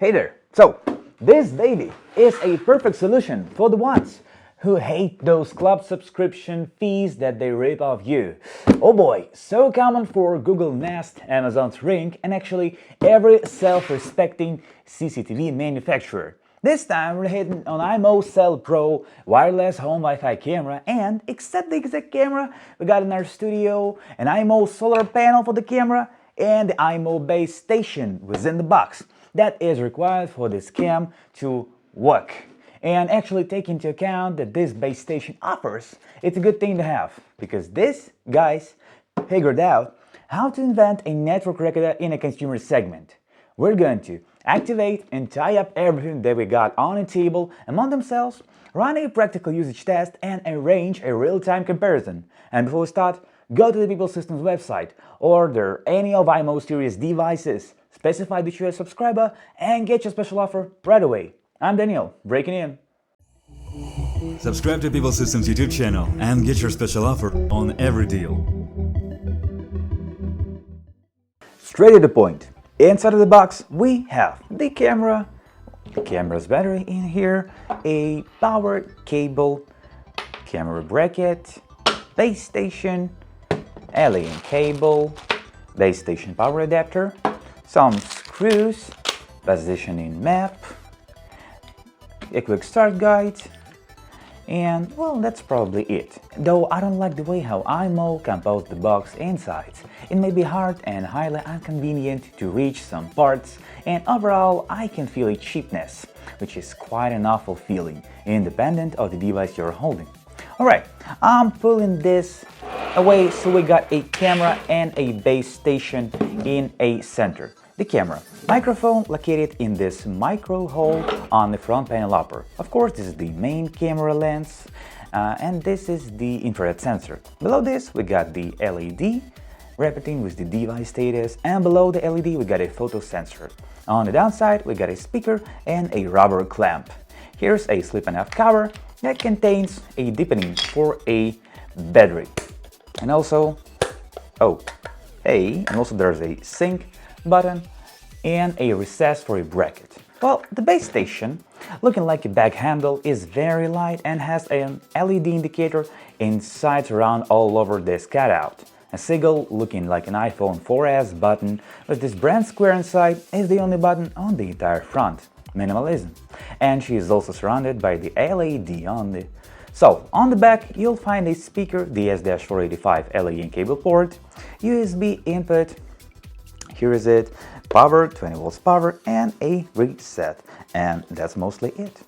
Hey there! So, this baby is a perfect solution for the ones who hate those club subscription fees that they rip off you. Oh boy, so common for Google Nest, Amazon's Ring, and actually every self-respecting CCTV manufacturer. This time we're hitting on IMOU Cell Pro wireless home Wi-Fi camera, and except the exact camera, we got in our studio an IMOU solar panel for the camera and the IMOU base station within the box that is required for this cam to work. And actually take into account that this base station offers, it's a good thing to have, because these guys figured out how to invent a network recorder in a consumer segment. We're going to activate and tie up everything that we got on a table among themselves, run a practical usage test, and arrange a real-time comparison. And before we start, go to the Pipl Systems website, order any of IMOU series devices, specify that you're a subscriber, and get your special offer right away. I'm Daniel, breaking in. Subscribe to Pipl Systems YouTube channel and get your special offer on every deal. Straight to the point. Inside of the box, we have the camera's battery in here, a power cable, camera bracket, base station, alien cable, base station power adapter, some screws, positioning map, a quick start guide, and well, that's probably it. Though I don't like the way how IMOU composed the box insides. It may be hard and highly inconvenient to reach some parts, and overall I can feel a cheapness, which is quite an awful feeling, independent of the device you're holding. Alright, I'm pulling this away, so we got a camera and a base station in a center. The camera microphone located in this micro hole on the front panel upper. Of course, this is the main camera lens, and this is the infrared sensor. Below this, we got the LED repeating with the device status, and below the LED, we got a photo sensor. On the downside, we got a speaker and a rubber clamp. Here's a slip and half cover that contains a deepening for a battery. And also, there's a sync button and a recess for a bracket. Well, the base station, looking like a back handle, is very light and has an LED indicator inside around all over this cutout. A sigil looking like an iPhone 4S button with this brand square inside is the only button on the entire front. Minimalism. And she is also surrounded by the LED on the... So, on the back you'll find a speaker, the S-485 LAN cable port, USB input, here is it, power, 20 volts power, and a reset. And that's mostly it.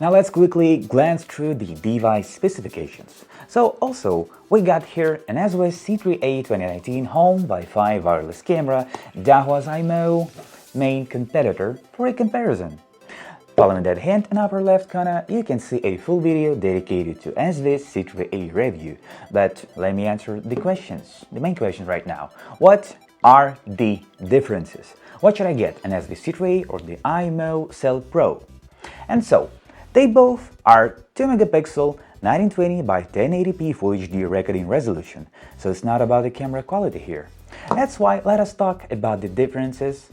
Now let's quickly glance through the device specifications. So also, we got here an Ezviz C3A 2019 home Wi-Fi wireless camera, Dahua's IMOU main competitor, for a comparison. Following that hint in upper left corner, you can see a full video dedicated to Ezviz C3A review. But let me answer the main questions right now. What are the differences? What should I get, an Ezviz C3A or the IMOU Cell Pro? And so, they both are 2 megapixel 1920 by 1080p Full HD recording resolution, so it's not about the camera quality here. That's why let us talk about the differences.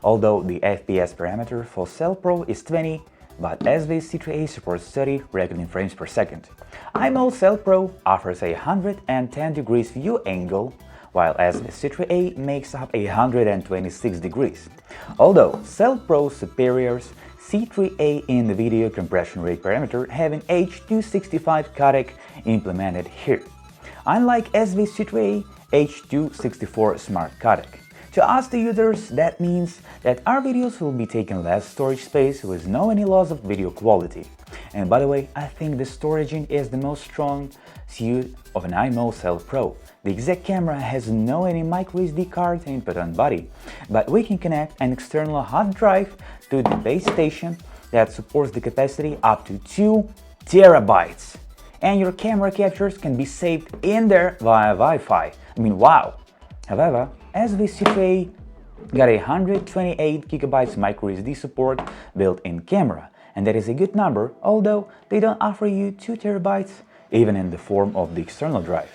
Although the FPS parameter for Cell Pro is 20, but Ezviz C3A supports 30 recording frames per second. IMOU Cell Pro offers a 110 degrees view angle, while Ezviz C3A makes up 126 degrees. Although Cell Pro superiors C3A in the video compression rate parameter have an H.265 codec implemented here. Unlike Ezviz C3A H.264 smart codec. To us the users, that means that our videos will be taking less storage space with no any loss of video quality. And by the way, I think the storage in is the most strong suit of an IMOU Cell Pro. The exact camera has no any microSD card input on body, but we can connect an external hard drive to the base station that supports the capacity up to 2 terabytes. And your camera captures can be saved in there via Wi-Fi. I mean, wow! However, Ezviz C3A got a 128 GB microSD support built-in camera, and that is a good number, although they don't offer you 2 terabytes even in the form of the external drive.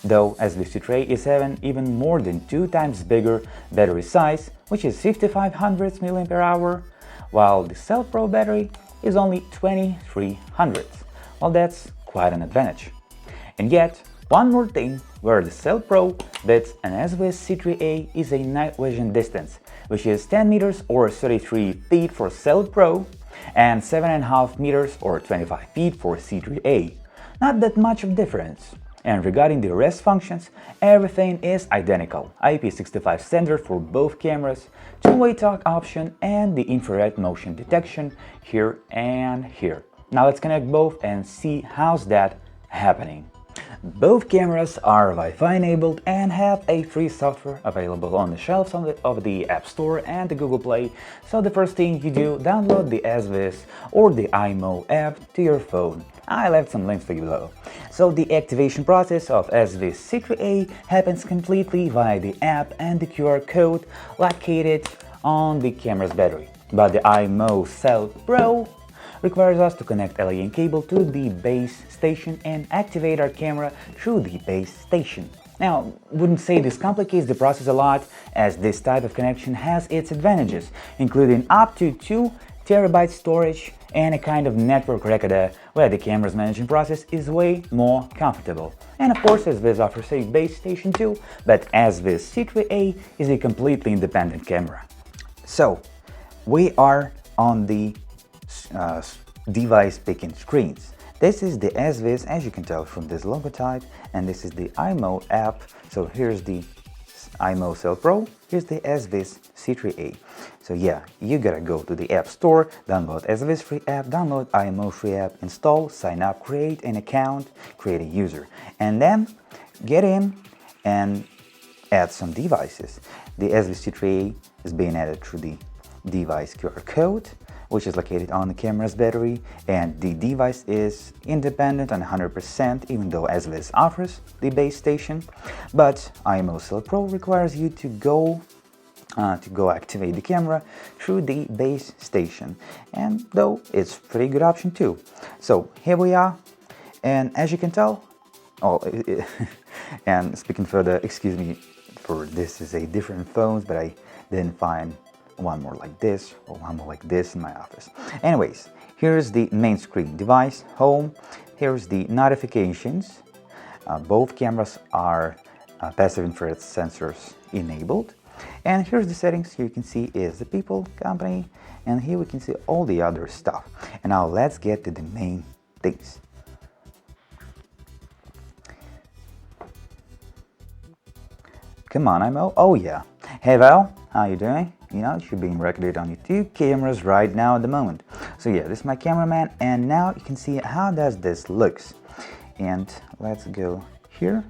Though Ezviz C3A is having even more than 2 times bigger battery size, which is 5500 mAh, while the Cell Pro battery is only 2300. Well, that's quite an advantage. And yet, one more thing where the Cell Pro beats an Ezviz C3A is a night vision distance, which is 10 meters or 33 feet for Cell Pro and 7.5 meters or 25 feet for C3A. Not that much of difference. And regarding the rest functions, everything is identical. IP65 standard for both cameras, two-way talk option, and the infrared motion detection here and here. Now let's connect both and see how's that happening. Both cameras are Wi-Fi enabled and have a free software available on the shelves of the App Store and the Google Play. So the first thing you do, download the Ezviz or the IMOU app to your phone. I left some links for you below. So the activation process of Ezviz C3A happens completely via the app and the QR code located on the camera's battery. But the IMOU Cell Pro requires us to connect LAN cable to the base station and activate our camera through the base station. Now, wouldn't say this complicates the process a lot, as this type of connection has its advantages, including up to 2 terabyte storage and a kind of network recorder where the camera's managing process is way more comfortable. And of course, Ezviz offers a base station too, but Ezviz C3A is a completely independent camera. So, we are on the device picking screens. This is the Ezviz, as you can tell from this logo type, and this is the IMOU app. So here's the IMOU Cell Pro, here's the Ezviz C3A. So yeah, you gotta go to the App Store, download Ezviz free app, download IMOU free app, install, sign up, create an account, create a user, and then get in and add some devices. The Ezviz C3A is being added through the device QR code, which is located on the camera's battery, and the device is independent on 100%, even though Ezviz offers the base station. But IMOU Cell Pro requires you to go activate the camera through the base station, and though it's a pretty good option too. So here we are, and as you can tell, and speaking further, excuse me for this is a different phones, but I didn't find one more like this or one more like this in my office. Anyways, here's the main screen, device, home, here's the notifications. Both cameras are passive infrared sensors enabled. And here's the settings. Here you can see is the Pipl company, and here we can see all the other stuff. And now let's get to the main things. Come on, IMO. Oh yeah. Hey Val, how you doing? You know, you're being recorded on your 2 cameras right now at the moment. So yeah, this is my cameraman, and now you can see how does this looks. And let's go here,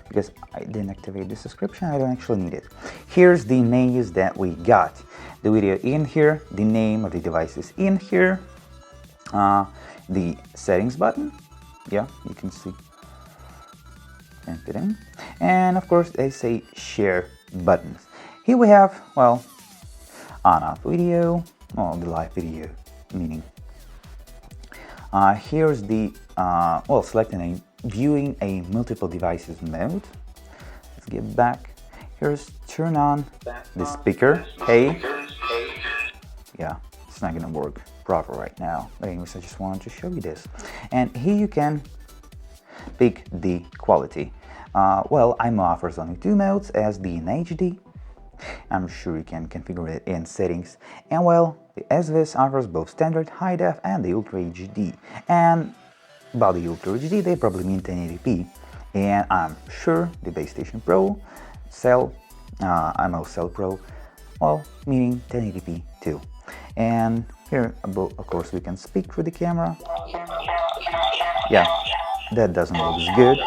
because I didn't activate the subscription, I don't actually need it. Here's the menus that we got. The video in here, the name of the device is in here, the settings button, yeah, you can see. And of course, they say share buttons. Here we have, well, on-off video, well, the live video, meaning. Here's the, selecting a viewing a multiple devices mode. Let's get back. Here's turn on the speaker. Hey. Yeah, it's not gonna work proper right now. But anyways, I just wanted to show you this. And here you can pick the quality. IMO offers only 2 modes, SD and HD. I'm sure you can configure it in settings. And well, the Ezviz offers both standard, high def, and the Ultra HD. And by the Ultra HD, they probably mean 1080p. And I'm sure the base station Pro, IMOU Cell Pro, well, meaning 1080p too. And here, of course, we can speak through the camera. Yeah, that doesn't look as good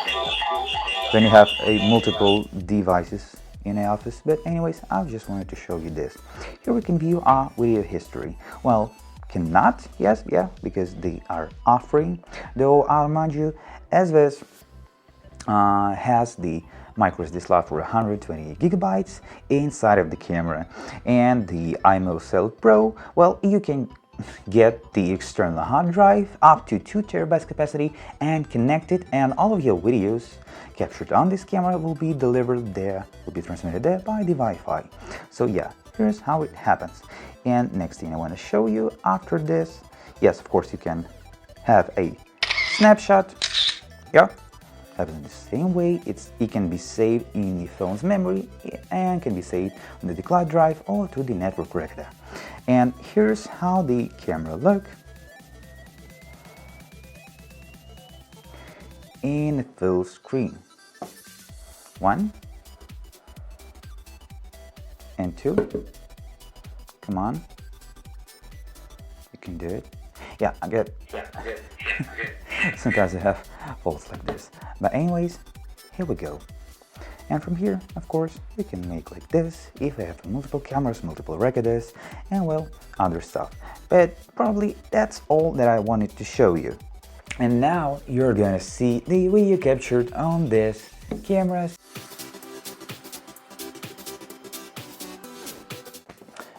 when you have multiple devices in the office. But anyways, I just wanted to show you this. Here we can view our video history. Well, cannot, yes, yeah, because they are offering, though I'll remind you, Ezviz has the micro SD slot for 128 gigabytes inside of the camera, and the IMOU Cell Pro, well, you can get the external hard drive up to 2 terabytes capacity and connect it, and all of your videos captured on this camera will be delivered there, will be transmitted there by the Wi-Fi. So yeah, here's how it happens. And next thing I want to show you after this, yes, of course you can have a snapshot. Yeah, happens in the same way. It can be saved in the phone's memory and can be saved on the cloud drive or to the network recorder. And here's how the camera looks in full screen. 1 and 2. Come on, you can do it. Yeah, I get it. Sometimes I have faults like this, but anyways, here we go. And from here, of course, we can make like this if I have multiple cameras, multiple recorders, and well, other stuff. But probably that's all that I wanted to show you. And now you're gonna see the video captured on this cameras.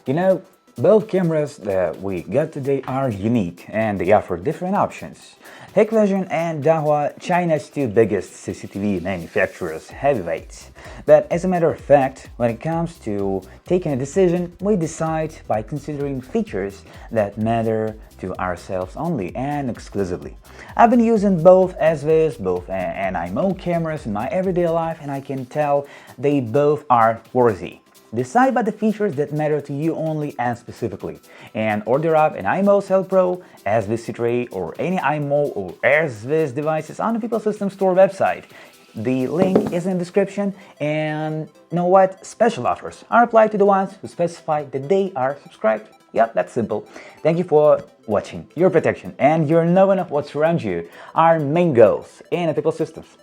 You know, both cameras that we got today are unique and they offer different options. Hikvision and Dahua, China's two biggest CCTV manufacturers, heavyweights. But as a matter of fact, when it comes to taking a decision, we decide by considering features that matter to ourselves only and exclusively. I've been using both Ezviz, and IMOU cameras in my everyday life, and I can tell they both are worthy. Decide by the features that matter to you only and specifically, and order up an IMOU Cell Pro, Ezviz C3A, or any IMOU or Ezviz devices on the Pipl System Store website. The link is in the description, and you know what? Special offers are applied to the ones who specify that they are subscribed. Yep, that's simple. Thank you for watching. Your protection and your knowing of what's around you are main goals in the Pipl Systems.